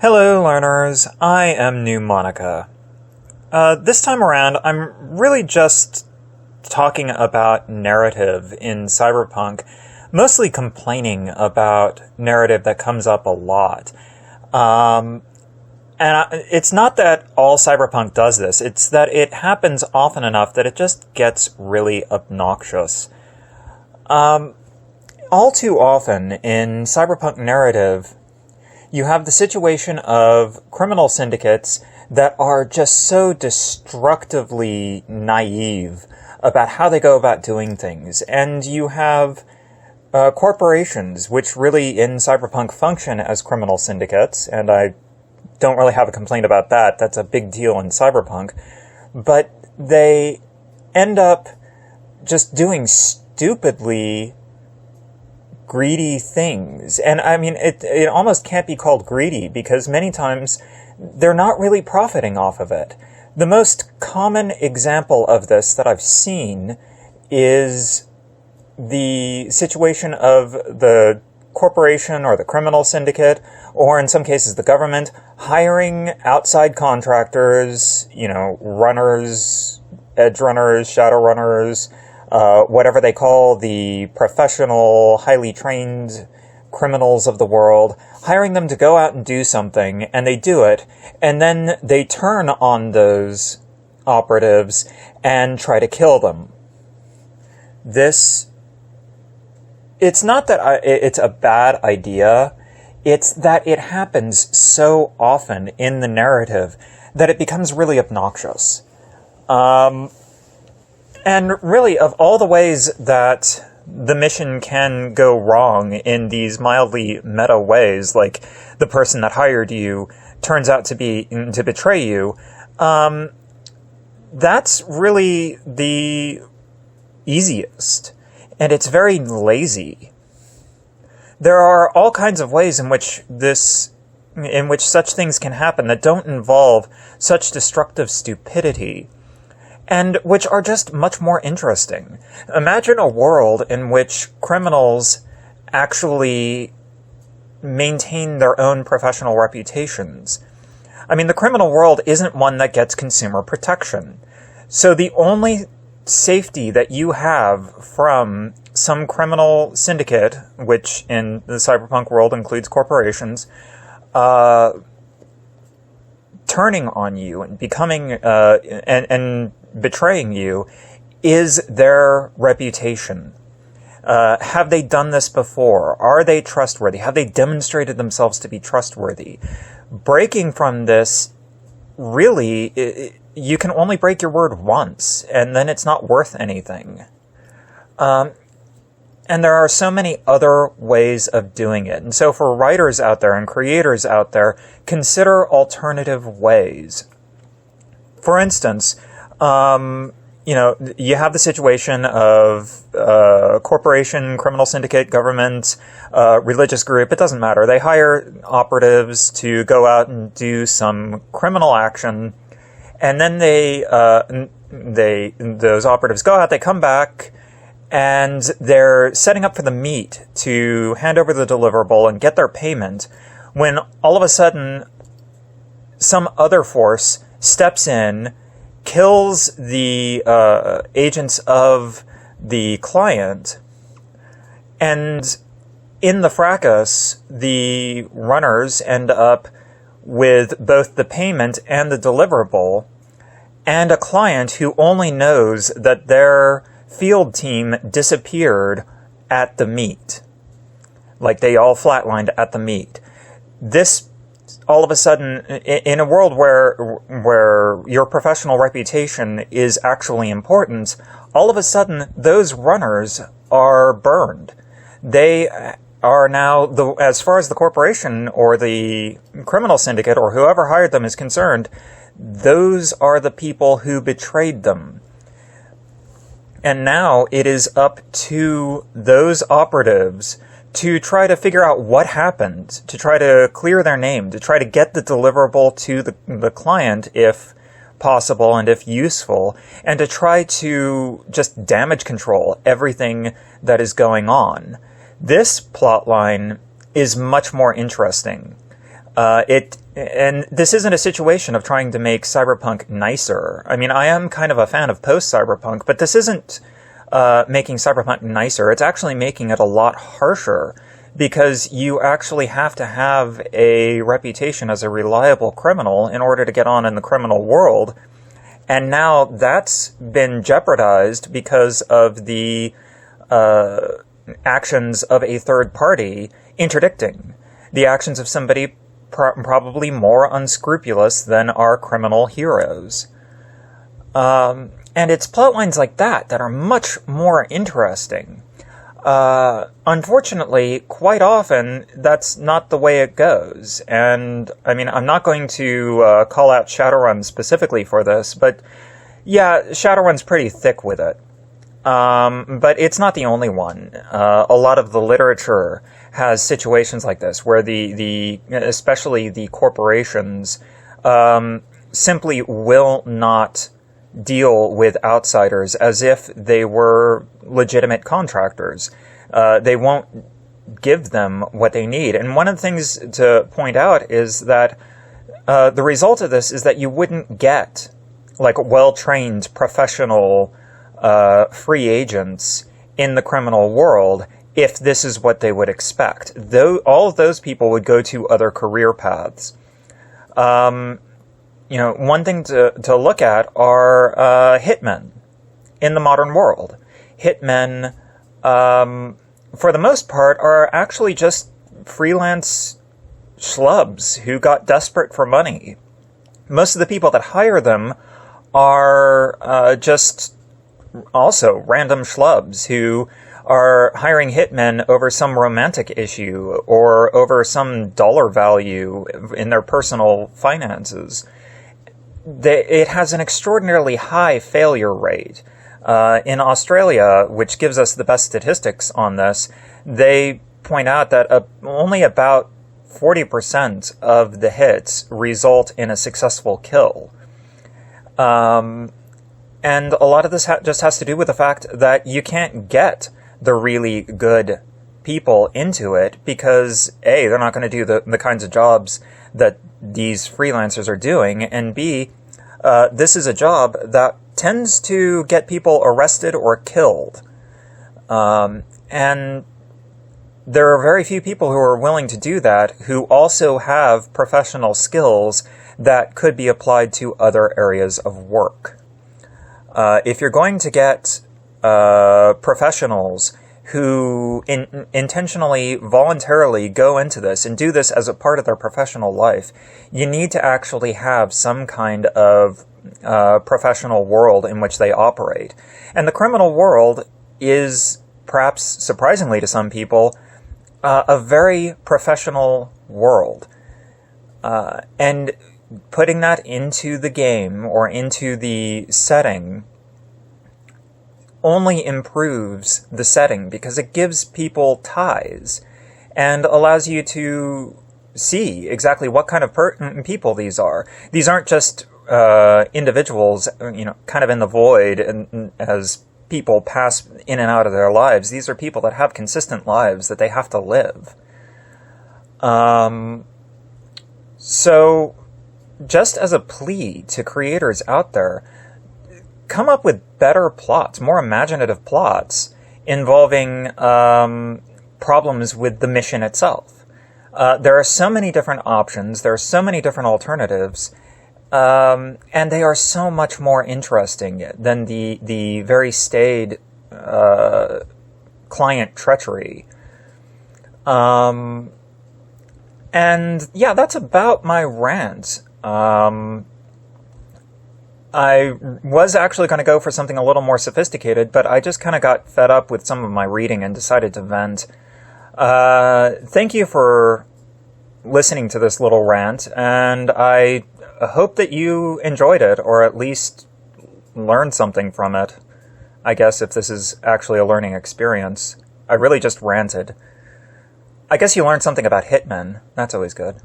Hello learners, I am New Monica. This time around, I'm really just talking about narrative in Cyberpunk, mostly complaining about narrative that comes up a lot. It's not that all Cyberpunk does this, it's that it happens often enough that it just gets really obnoxious. All too often in Cyberpunk Narrative, you have the situation of criminal syndicates that are just so destructively naive about how they go about doing things. And you have corporations, which really in Cyberpunk function as criminal syndicates, and I don't really have a complaint about that. That's a big deal in Cyberpunk. But they end up just doing stupidly greedy things. And I mean, it almost can't be called greedy because many times they're not really profiting off of it. The most common example of this that I've seen is the situation of the corporation or the criminal syndicate, or in some cases the government, hiring outside contractors, runners, edge runners, shadow runners, whatever they call the professional, highly trained criminals of the world, hiring them to go out and do something, and they do it, and then they turn on those operatives and try to kill them. It's not that it's a bad idea, it's that it happens so often in the narrative that it becomes really obnoxious. And really, of all the ways that the mission can go wrong in these mildly meta ways, like the person that hired you turns out to betray you, that's really the easiest. And it's very lazy. There are all kinds of ways in which such things can happen that don't involve such destructive stupidity, and which are just much more interesting. Imagine a world in which criminals actually maintain their own professional reputations. I mean, the criminal world isn't one that gets consumer protection. So the only safety that you have from some criminal syndicate, which in the cyberpunk world includes corporations, turning on you and becoming and betraying you, is their reputation. Have they done this before? Are they trustworthy? Have they demonstrated themselves to be trustworthy? Breaking from this, really, you can only break your word once, and then it's not worth anything. And there are so many other ways of doing it. And so for writers out there and creators out there, consider alternative ways. For instance, you have the situation of corporation, criminal syndicate, government, religious group, it doesn't matter. They hire operatives to go out and do some criminal action, and then those operatives go out, they come back, and they're setting up for the meet to hand over the deliverable and get their payment, when all of a sudden some other force steps in, kills the agents of the client, and in the fracas, the runners end up with both the payment and the deliverable, and a client who only knows that their field team disappeared at the meet. Like, they all flatlined at the meet. This, all of a sudden, in a world where your professional reputation is actually important, all of a sudden, those runners are burned. They are now, as far as the corporation or the criminal syndicate or whoever hired them is concerned, those are the people who betrayed them. And now it is up to those operatives to try to figure out what happened, to try to clear their name, to try to get the deliverable to the client if possible and if useful, and to try to just damage control everything that is going on. This plotline is much more interesting. It And this isn't a situation of trying to make Cyberpunk nicer. I mean, I am kind of a fan of post-Cyberpunk, but this isn't making Cyberpunk nicer. It's actually making it a lot harsher, because you actually have to have a reputation as a reliable criminal in order to get on in the criminal world. And now that's been jeopardized because of the actions of a third party interdicting the actions of somebody probably more unscrupulous than our criminal heroes. And it's plotlines like that that are much more interesting. Unfortunately, quite often, that's not the way it goes. And, I mean, I'm not going to call out Shadowrun specifically for this, but yeah, Shadowrun's pretty thick with it. But it's not the only one. A lot of the literature has situations like this, where especially the corporations, simply will not deal with outsiders as if they were legitimate contractors. They won't give them what they need. And one of the things to point out is that the result of this is that you wouldn't get like well-trained professional free agents in the criminal world if this is what they would expect. Though all of those people would go to other career paths. You know, one thing to look at are hitmen in the modern world. Hitmen, for the most part, are actually just freelance schlubs who got desperate for money. Most of the people that hire them are just also random schlubs who are hiring hitmen over some romantic issue or over some dollar value in their personal finances. It has an extraordinarily high failure rate. In Australia, which gives us the best statistics on this, they point out that only about 40% of the hits result in a successful kill. And a lot of this just has to do with the fact that you can't get the really good people into it because, A, they're not going to do the kinds of jobs that these freelancers are doing, and B, this is a job that tends to get people arrested or killed. And there are very few people who are willing to do that who also have professional skills that could be applied to other areas of work. If you're going to get professionals who intentionally, voluntarily go into this and do this as a part of their professional life, you need to actually have some kind of professional world in which they operate. And the criminal world is, perhaps surprisingly to some people, a very professional world. And putting that into the game or into the setting only improves the setting because it gives people ties and allows you to see exactly what kind of people these are. These aren't just individuals, kind of in the void and as people pass in and out of their lives. These are people that have consistent lives that they have to live. So just as a plea to creators out there, come up with better plots, more imaginative plots involving problems with the mission itself. There are so many different options, there are so many different alternatives, and they are so much more interesting than the very staid client treachery. And yeah, that's about my rant. I was actually going to go for something a little more sophisticated, but I just kind of got fed up with some of my reading and decided to vent. Thank you for listening to this little rant, and I hope that you enjoyed it, or at least learned something from it. I guess if this is actually a learning experience. I really just ranted. I guess you learned something about hitmen. That's always good.